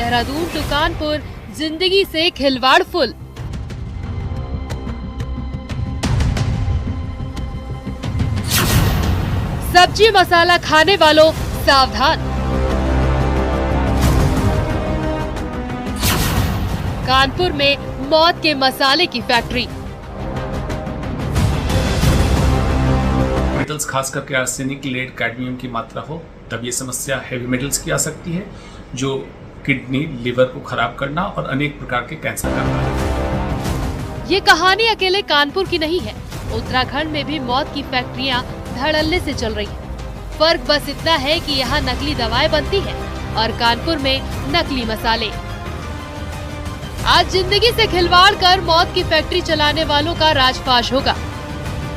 Dehradun to Kanpur, जिंदगी से खिलवाड़ फुल। सब्जी मसाला खाने वालों सावधान। कानपुर में मौत के मसाले की फैक्ट्री। मेटल्स खास करके आर्सेनिक, लेड, कैडमियम की मात्रा हो तब ये समस्या हैवी मेटल्स की आ सकती है, जो किडनी, लिवर को खराब करना और अनेक प्रकार के कैंसर करता है। ये कहानी अकेले कानपुर की नहीं है, उत्तराखंड में भी मौत की फैक्ट्रियां धड़ल्ले से चल रही हैं। फर्क बस इतना है कि यहाँ नकली दवाएं बनती हैं और कानपुर में नकली मसाले। आज जिंदगी से खिलवाड़ कर मौत की फैक्ट्री चलाने वालों का राजफाश होगा।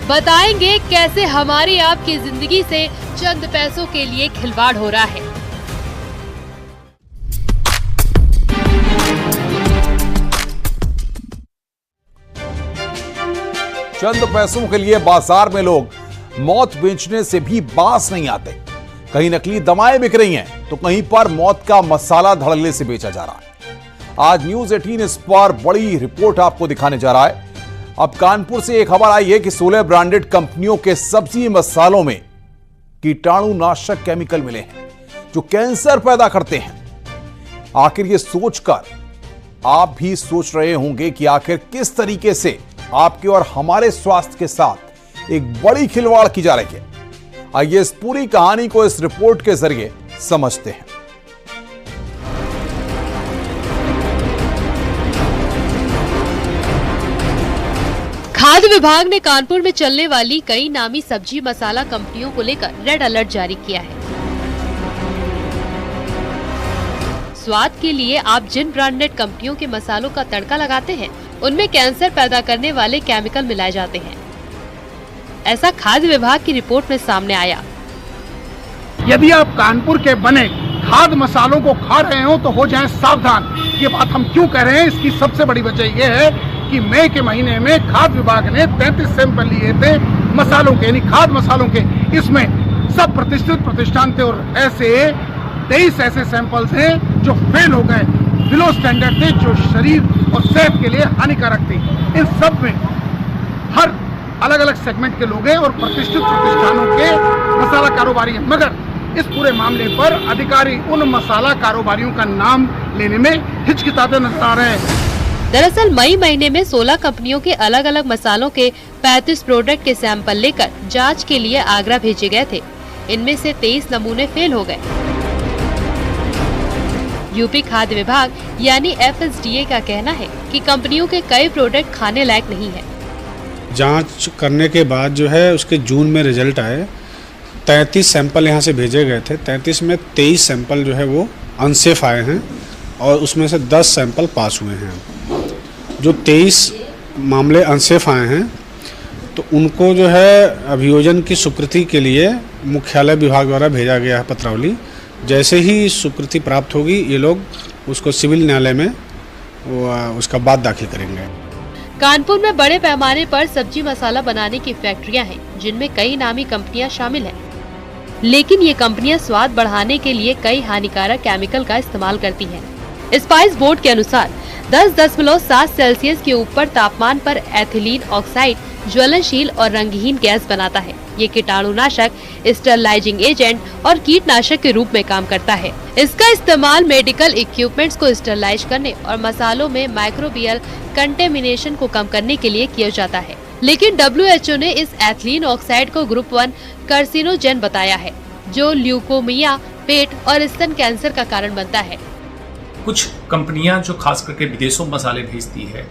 बताएंगे कैसे हमारी आपकी जिंदगी से चंद पैसों के लिए खिलवाड़ हो रहा है। चंद पैसों के लिए बाजार में लोग मौत बेचने से भी बास नहीं आते। कहीं नकली दवाएं बिक रही हैं तो कहीं पर मौत का मसाला धड़ल्ले से बेचा जा रहा है। आज न्यूज़ 18 इस पर बड़ी रिपोर्ट आपको दिखाने जा रहा है। अब कानपुर से एक खबर आई है कि 16 ब्रांडेड कंपनियों के सब्जी मसालों में कीटाणुनाशक केमिकल मिले हैं जो कैंसर पैदा करते हैं। आखिर ये सोचकर आप भी सोच रहे होंगे कि आखिर किस तरीके से आपके और हमारे स्वास्थ्य के साथ एक बड़ी खिलवाड़ की जा रही है। आइए इस पूरी कहानी को इस रिपोर्ट के जरिए समझते हैं। खाद्य विभाग ने कानपुर में चलने वाली कई नामी सब्जी मसाला कंपनियों को लेकर रेड अलर्ट जारी किया है। स्वाद के लिए आप जिन ब्रांडेड कंपनियों के मसालों का तड़का लगाते हैं उनमें कैंसर पैदा करने वाले केमिकल मिलाए जाते हैं। ऐसा खाद्य विभाग की रिपोर्ट में सामने आया। यदि आप कानपुर के बने खाद्य मसालों को खा रहे हो तो हो जाएं सावधान। ये बात हम क्यों कह रहे हैं, इसकी सबसे बड़ी वजह यह है कि मई के महीने में खाद्य विभाग ने 33 सैंपल लिए थे मसालों के, यानी खाद्य मसालों के। इसमें सब प्रतिष्ठित प्रतिष्ठान थे और ऐसे 23 ऐसे सैंपल्स हैं जो फेल हो गए, बिलो स्टैंडर्ड थे, जो शरीर और सेहत के लिए हानिकारक थे। इन सब में हर अलग अलग सेगमेंट के लोग हैं और प्रतिष्ठित प्रतिष्ठानों के मसाला कारोबारी हैं, मगर इस पूरे मामले पर अधिकारी उन मसाला कारोबारियों का नाम लेने में हिचकिचाते नजर आ रहे हैं। दरअसल मई महीने में 16 कंपनियों के अलग अलग मसालों के 35 प्रोडक्ट के सैंपल लेकर जांच के लिए आगरा भेजे गए थे। इनमें से 23 नमूने फेल हो गए। यूपी खाद्य विभाग यानी FSDA का कहना है कि कंपनियों के कई प्रोडक्ट खाने लायक नहीं है। जांच करने के बाद जो है उसके जून में रिजल्ट आए। 33 सैंपल यहाँ से भेजे गए थे। 33 में 23 सैंपल जो है वो अनसेफ आए हैं और उसमें से 10 सैंपल पास हुए हैं। जो 23 मामले अनसेफ आए हैं तो उनको जो है अभियोजन की स्वीकृति के लिए मुख्यालय विभाग द्वारा भेजा गया है पत्रावली। जैसे ही स्वीकृति प्राप्त होगी ये लोग उसको सिविल न्यायालय में उसका बाद दाखिल करेंगे। कानपुर में बड़े पैमाने पर सब्जी मसाला बनाने की फैक्ट्रियां हैं जिनमें कई नामी कंपनियां शामिल हैं। लेकिन ये कंपनियां स्वाद बढ़ाने के लिए कई हानिकारक केमिकल का इस्तेमाल करती हैं। स्पाइस बोर्ड के अनुसार 10.7 सेल्सियस के ऊपर तापमान पर एथिलीन ऑक्साइड ज्वलनशील और रंगहीन गैस बनाता है। ये कीटाणुनाशक, स्टरलाइजिंग एजेंट और कीटनाशक के रूप में काम करता है। इसका इस्तेमाल मेडिकल इक्विपमेंट्स को स्टरलाइज करने और मसालों में माइक्रोबियल कंटेमिनेशन को कम करने के लिए किया जाता है। लेकिन WHO ने इस एथिलीन ऑक्साइड को ग्रुप 1 कार्सिनोजेन बताया है, जो ल्यूकोमिया, पेट और स्तन कैंसर का कारण बनता है। कुछ कंपनियां जो खास करके विदेशों में मसाले भेजती है,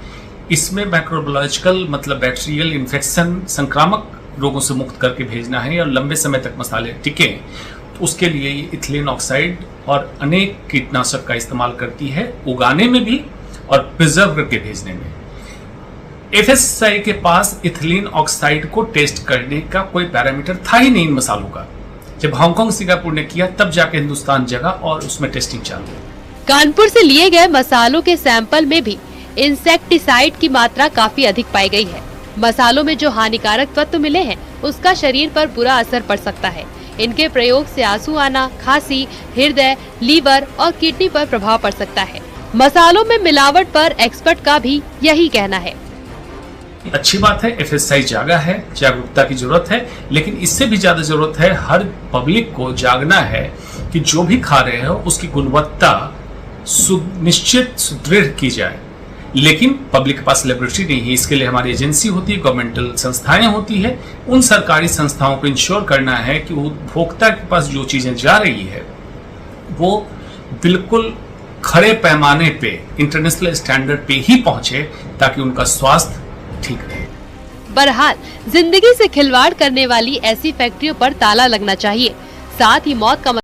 इसमें माइक्रोबायोलॉजिकल मतलब बैक्टीरियल इन्फेक्शन, संक्रामक रोगों से मुक्त करके भेजना है और लंबे समय तक मसाले टिके, तो उसके लिए ये इथिलीन ऑक्साइड और अनेक कीटनाशक का इस्तेमाल करती है, उगाने में भी और प्रिजर्व करके भेजने में। FSSAI के पास इथिलीन ऑक्साइड को टेस्ट करने का कोई पैरामीटर था ही नहीं इन मसालों का। जब हांगकांग, सिंगापुर ने किया तब जाके हिंदुस्तान जगा और उसमें टेस्टिंग चालू हुई। कानपुर से लिए गए मसालों के सैंपल में भी इंसेक्टिसाइड की मात्रा काफी अधिक पाई गई है। मसालों में जो हानिकारक तत्व मिले हैं उसका शरीर पर बुरा असर पड़ सकता है। इनके प्रयोग से आंसू आना, खांसी, हृदय, लीवर और किडनी पर प्रभाव पड़ सकता है। मसालों में मिलावट पर एक्सपर्ट का भी यही कहना है। अच्छी बात है, एफएसआई जागा है, जागरूकता की जरूरत है, लेकिन इससे भी ज्यादा जरूरत है हर पब्लिक को जागना है कि जो भी खा रहे हो उसकी गुणवत्ता सुनिश्चित सुदृढ़ की जाए। लेकिन पब्लिक के पास लेबोरेटरी नहीं है, इसके लिए हमारी एजेंसी होती है, गवर्नमेंटल संस्थाएं होती है। उन सरकारी संस्थाओं को इंश्योर करना है कि उपभोक्ता के पास जो चीजें जा रही है वो बिल्कुल खड़े पैमाने पे इंटरनेशनल स्टैंडर्ड पे ही पहुंचे ताकि उनका स्वास्थ्य ठीक रहे। बहरहाल जिंदगी से खिलवाड़ करने वाली ऐसी फैक्ट्रियों पर ताला लगना चाहिए। साथ ही मौत का